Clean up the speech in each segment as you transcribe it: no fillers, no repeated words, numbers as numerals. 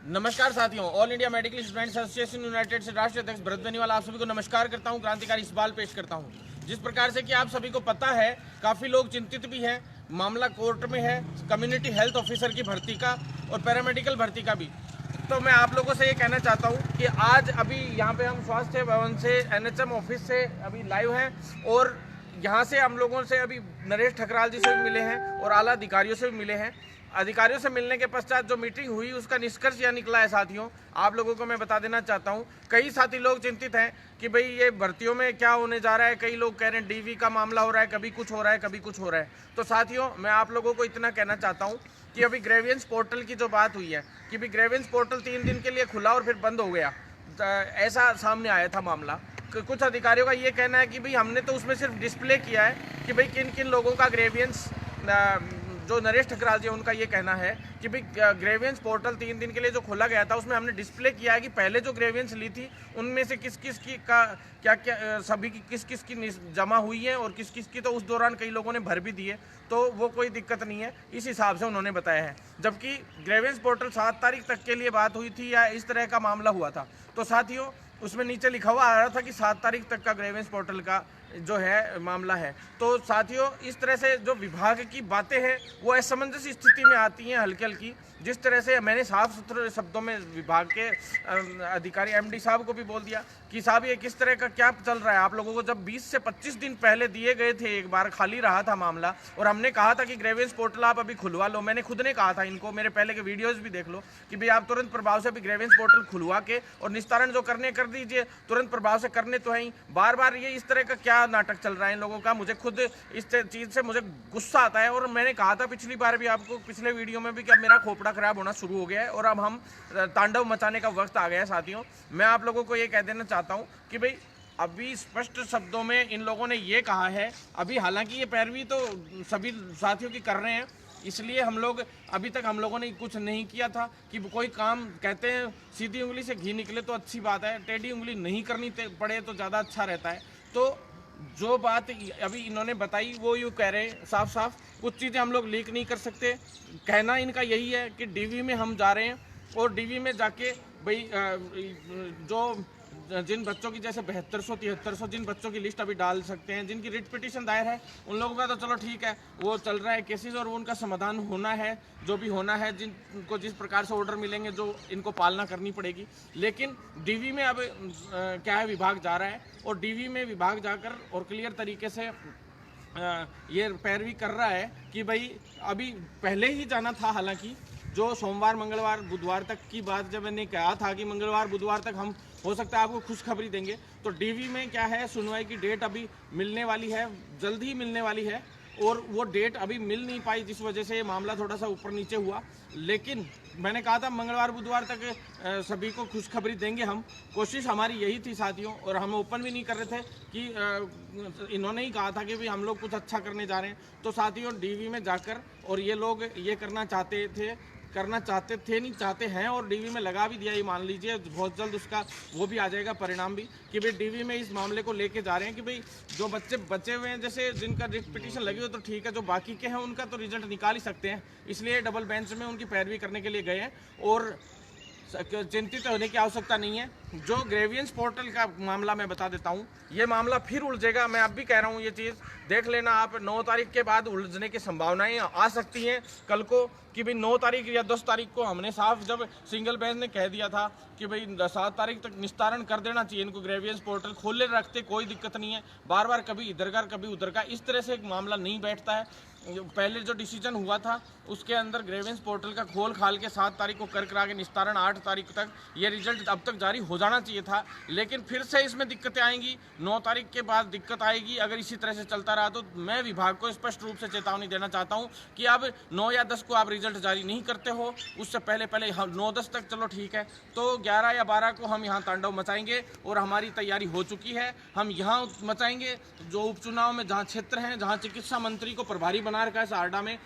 नमस्कार साथियों, all India medical students association United से राष्ट्रीय अध्यक्ष भरत बेनीवाल आप सभी को नमस्कार करता हूं। क्रांतिकारी सवाल पेश करता हूं। जिस प्रकार से कि आप सभी को पता है, काफ़ी लोग चिंतित भी हैं। मामला कोर्ट में है कम्युनिटी हेल्थ ऑफिसर की भर्ती का और पैरामेडिकल भर्ती का भी। तो मैं आप लोगों से ये कहना चाहता हूँ कि आज अभी यहाँ पे हम स्वास्थ्य भवन से NHM ऑफिस से अभी लाइव हैं और यहाँ से हम लोगों से अभी नरेश ठकराल जी से भी मिले हैं और आला अधिकारियों से भी मिले हैं। अधिकारियों से मिलने के पश्चात जो मीटिंग हुई उसका निष्कर्ष यह निकला है साथियों, आप लोगों को मैं बता देना चाहता हूं। कई साथी लोग चिंतित हैं कि भाई ये भर्तियों में क्या होने जा रहा है। कई लोग कह रहे हैं DV का मामला हो रहा है, कभी कुछ हो रहा है, कभी कुछ हो रहा है। तो साथियों, मैं आप लोगों को इतना कहना चाहता हूँ कि अभी ग्रेवियंस पोर्टल की जो बात हुई है कि भाई ग्रेवियंस पोर्टल 3 दिन के लिए खुला और फिर बंद हो गया, ऐसा सामने आया था मामला। कुछ अधिकारियों का ये कहना है कि भाई हमने तो उसमें सिर्फ डिस्प्ले किया है कि भाई किन किन लोगों का ग्रेवियंस, जो नरेश ठकराल जी उनका ये कहना है कि भाई ग्रेवियंस पोर्टल 3 दिन के लिए जो खोला गया था उसमें हमने डिस्प्ले किया है कि पहले जो ग्रेवियंस ली थी उनमें से किस किस की का क्या क्या सभी की किस किस की जमा हुई है और किस किस की तो उस दौरान कई लोगों ने भर भी दिए, तो वो कोई दिक्कत नहीं है, इस हिसाब से उन्होंने बताया है। जबकि ग्रेवियंस पोर्टल 7 तारीख तक के लिए बात हुई थी या इस तरह का मामला हुआ था। तो साथियों, उसमें नीचे लिखा हुआ आ रहा था कि 7 तारीख तक का ग्रेवियंस पोर्टल का जो है मामला है। तो साथियों, इस तरह से जो विभाग की बातें हैं वो असमंजस स्थिति में आती हैं हल्की हल्की। जिस तरह से मैंने साफ सुथरे शब्दों में विभाग के अधिकारी MD साहब को भी बोल दिया कि साहब ये किस तरह का क्या चल रहा है। आप लोगों को जब 20 से 25 दिन पहले दिए गए थे, एक बार खाली रहा था मामला और हमने कहा था कि ग्रेवियंस पोर्टल आप अभी खुलवा लो। मैंने खुद ने कहा था इनको, मेरे पहले के वीडियोज़ भी देख लो कि भाई आप तुरंत प्रभाव से अभी ग्रेवियंस पोर्टल खुलवा के और निस्तारण जो करने कर दीजिए, तुरंत प्रभाव से करने तो है ही। बार बार ये इस तरह का क्या नाटक चल रहा है इन लोगों का, मुझे खुद इस चीज़ से मुझे गुस्सा आता है। और मैंने कहा था पिछली बार भी आपको, पिछले वीडियो में भी, कि अब मेरा खोपड़ा खराब होना शुरू हो गया है और अब हम तांडव मचाने का वक्त आ गया है। साथियों, मैं आप लोगों को ये कह देना चाहता हूँ कि भाई अभी स्पष्ट शब्दों में इन लोगों ने ये कहा है, अभी हालांकि ये पैरवी तो सभी साथियों की कर रहे हैं, इसलिए हम लोग अभी तक हम लोगों ने कुछ नहीं किया था कि कोई काम, कहते हैं सीधी उंगली से घी निकले तो अच्छी बात है, टेढ़ी उंगली नहीं करनी पड़े तो ज़्यादा अच्छा रहता है। तो जो बात अभी इन्होंने बताई वो यूँ कह रहे हैं साफ साफ, कुछ चीज़ें हम लोग लीक नहीं कर सकते। कहना इनका यही है कि DV में हम जा रहे हैं और DV में जाके भाई जो जिन बच्चों की जैसे 7200 7300 जिन बच्चों की लिस्ट अभी डाल सकते हैं, जिनकी रिट पिटीशन दायर है, उन लोगों का तो चलो ठीक है, वो चल रहा है केसेस और वो उनका समाधान होना है, जो भी होना है, जिनको जिस प्रकार से ऑर्डर मिलेंगे जो इनको पालना करनी पड़ेगी। लेकिन DV में अब क्या है, विभाग जा रहा है और DV में विभाग जाकर और क्लियर तरीके से ये पैरवी कर रहा है कि भाई अभी पहले ही जाना था। हालांकि जो सोमवार मंगलवार बुधवार तक की बात जब मैंने कहा था कि मंगलवार बुधवार तक हम हो सकता है आपको खुशखबरी देंगे, तो DV में क्या है, सुनवाई की डेट अभी मिलने वाली है, जल्द ही मिलने वाली है और वो डेट अभी मिल नहीं पाई, जिस वजह से ये मामला थोड़ा सा ऊपर नीचे हुआ। लेकिन मैंने कहा था मंगलवार बुधवार तक सभी को खुशखबरी देंगे हम, कोशिश हमारी यही थी साथियों। और हम ओपन भी नहीं कर रहे थे कि इन्होंने ही कहा था कि भाई हम लोग कुछ अच्छा करने जा रहे हैं। तो साथियों, DV में जाकर और ये लोग ये करना चाहते नहीं चाहते हैं और DV में लगा भी दिया। ये मान लीजिए बहुत जल्द उसका वो भी आ जाएगा परिणाम भी कि भाई DV में इस मामले को लेके जा रहे हैं कि भाई जो बच्चे बचे हुए हैं, जैसे जिनका रिट पिटीशन लगी हो तो ठीक है, जो बाकी के हैं उनका तो रिजल्ट निकाल ही सकते हैं, इसलिए डबल बेंच में उनकी पैरवी करने के लिए गए हैं और चिंतित होने की आवश्यकता नहीं है। जो ग्रेवियंस पोर्टल का मामला मैं बता देता हूँ, ये मामला फिर उलझेगा। मैं अब भी कह रहा हूँ, ये चीज़ देख लेना आप, 9 तारीख के बाद उलझने की संभावनाएं आ सकती हैं कल को कि भाई 9 तारीख या 10 तारीख को। हमने साफ जब सिंगल बेंच ने कह दिया था कि भाई 7 तारीख तक निस्तारण कर देना चाहिए इनको, ग्रेवियंस पोर्टल खोले रखते कोई दिक्कत नहीं है। बार बार कभी इधर का कभी उधर का, इस तरह से एक मामला नहीं बैठता है। पहले जो डिसीजन हुआ था उसके अंदर ग्रेवियंस पोर्टल का खोल खाल के 7 तारीख को कर करा के निस्तारण 8 तारीख तक ये रिजल्ट अब तक जारी हो जाना चाहिए था। लेकिन फिर से इसमें दिक्कतें आएंगी, 9 तारीख के बाद दिक्कत आएगी अगर इसी तरह से चलता रहा। तो मैं विभाग को स्पष्ट रूप से चेतावनी देना चाहता हूं कि अब 9 या 10 को आप रिजल्ट जारी नहीं करते हो, उससे पहले 9-10 तक चलो ठीक है, तो 11 या 12 को हम यहाँ तांडव मचाएंगे और हमारी तैयारी हो चुकी है। हम यहाँ मचाएंगे जो उपचुनाव में जहाँ क्षेत्र हैं, जहाँ चिकित्सा मंत्री को प्रभारी बना रखा है सारडा में,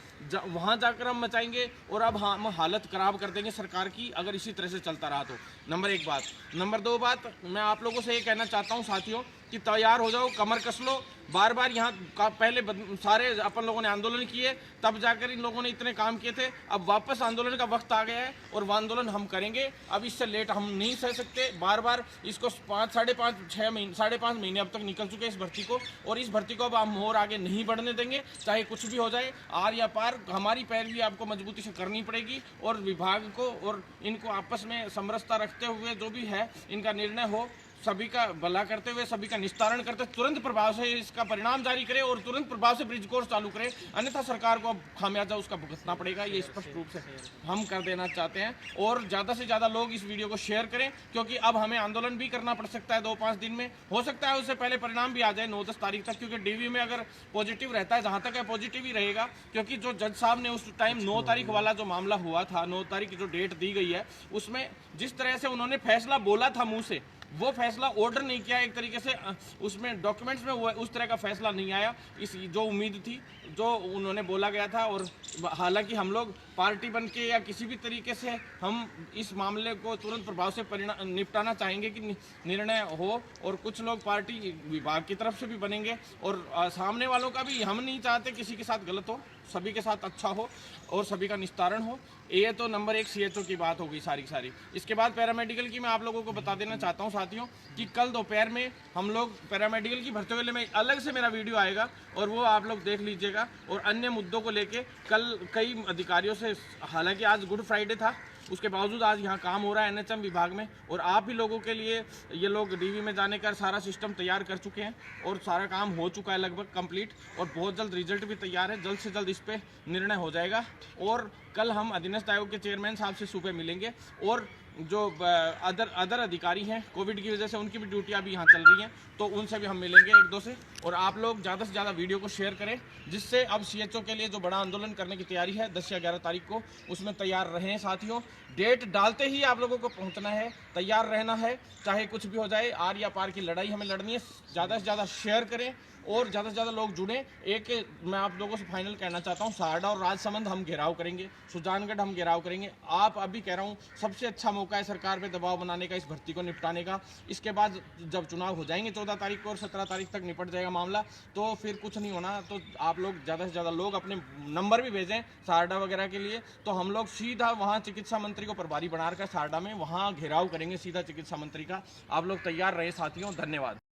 वहाँ जाकर हम मचाएंगे और अब हम हालत खराब कर देंगे सरकार की अगर इसी तरह से चलता रहा तो। नंबर 1 बात। नंबर 2 बात, मैं आप लोगों से ये कहना चाहता हूँ साथियों कि तैयार हो जाओ, कमर कस लो, बार बार यहाँ पहले सारे अपन लोगों ने आंदोलन किए, तब जाकर इन लोगों ने इतने काम किए थे। अब वापस आंदोलन का वक्त आ गया है और वो आंदोलन हम करेंगे। अब इससे लेट हम नहीं सह सकते। बार बार इसको 5.5 महीने अब तक निकल चुके इस भर्ती को, और इस भर्ती को अब हम और आगे नहीं बढ़ने देंगे, चाहे कुछ भी हो जाए। आर या पार हमारी पैरवी आपको मजबूती से करनी पड़ेगी, और विभाग को और इनको आपस में समरसता रखते हुए जो भी है इनका निर्णय हो, सभी का भला करते हुए, सभी का निस्तारण करते, तुरंत प्रभाव से इसका परिणाम जारी करे और तुरंत प्रभाव से ब्रिज कोर्स चालू करे, अन्यथा सरकार को अब खामियाजा उसका भुगतना पड़ेगा। ये स्पष्ट रूप से हम कर देना चाहते हैं। और ज़्यादा से ज़्यादा लोग इस वीडियो को शेयर करें, क्योंकि अब हमें आंदोलन भी करना पड़ सकता है 2-5 दिन में। हो सकता है उससे पहले परिणाम भी आ जाए 9-10 तारीख तक, क्योंकि डीवी में अगर पॉजिटिव रहता है, जहाँ तक है पॉजिटिव ही रहेगा। क्योंकि जो जज साहब ने उस टाइम 9 तारीख वाला जो मामला हुआ था, 9 तारीख की जो डेट दी गई है, उसमें जिस तरह से उन्होंने फैसला बोला था मुँह से, वो फैसला ऑर्डर नहीं किया एक तरीके से, उसमें डॉक्यूमेंट्स में वो उस तरह का फैसला नहीं आया इस जो उम्मीद थी, जो उन्होंने बोला गया था। और हालांकि हम लोग पार्टी बन के या किसी भी तरीके से हम इस मामले को तुरंत प्रभाव से निपटाना चाहेंगे कि निर्णय हो, और कुछ लोग पार्टी विभाग की तरफ से भी बनेंगे, और सामने वालों का भी हम नहीं चाहते किसी के साथ गलत हो, सभी के साथ अच्छा हो और सभी का निस्तारण हो। ये तो नंबर 1 CHO की बात हो गई सारी की सारी। इसके बाद पैरामेडिकल की मैं आप लोगों को बता देना चाहता हूँ साथियों कि कल दोपहर में हम लोग पैरामेडिकल की भर्ती के लिए, में अलग से मेरा वीडियो आएगा और वो आप लोग देख लीजिएगा। और अन्य मुद्दों को लेके कल कई अधिकारियों से, हालांकि आज गुड फ्राइडे था, उसके बावजूद आज यहाँ काम हो रहा है NHM विभाग में, और आप ही लोगों के लिए ये लोग डीवी में जाने का सारा सिस्टम तैयार कर चुके हैं और सारा काम हो चुका है लगभग कंप्लीट, और बहुत जल्द रिजल्ट भी तैयार है। जल्द से जल्द इस पर निर्णय हो जाएगा। और कल हम अधीनस्थ आयोग के चेयरमैन साहब से सुबह मिलेंगे, और जो अदर अधिकारी हैं कोविड की वजह से उनकी भी ड्यूटियाँ अभी यहाँ चल रही हैं, तो उनसे भी हम मिलेंगे 1-2 से। और आप लोग ज़्यादा से ज़्यादा वीडियो को शेयर करें, जिससे अब CHO के लिए जो बड़ा आंदोलन करने की तैयारी है 10 या 11 तारीख को, उसमें तैयार रहें साथियों। डेट डालते ही आप लोगों को पहुँचना है, तैयार रहना है, चाहे कुछ भी हो जाए। आर या पार की लड़ाई हमें लड़नी है। ज़्यादा से ज़्यादा शेयर करें और ज़्यादा से ज़्यादा लोग जुड़ें। एक मैं आप लोगों से फाइनल कहना चाहता हूँ, सारडा और राजसमंद हम घेराव करेंगे, सुजानगढ़ हम घेराव करेंगे। आप अभी कह रहा हूँ सबसे अच्छा मौका है सरकार पे दबाव बनाने का, इस भर्ती को निपटाने का। इसके बाद जब चुनाव हो जाएंगे 14 तारीख को और 17 तारीख तक निपट जाएगा मामला, तो फिर कुछ नहीं होना। तो आप लोग ज़्यादा से ज़्यादा लोग अपने नंबर भी भेजें सारडा वगैरह के लिए, तो हम लोग सीधा वहाँ चिकित्सा मंत्री को प्रभारी बनाकर सारडा में वहाँ घेराव करेंगे सीधा चिकित्सा मंत्री का। आप लोग तैयार रहे साथियों। धन्यवाद।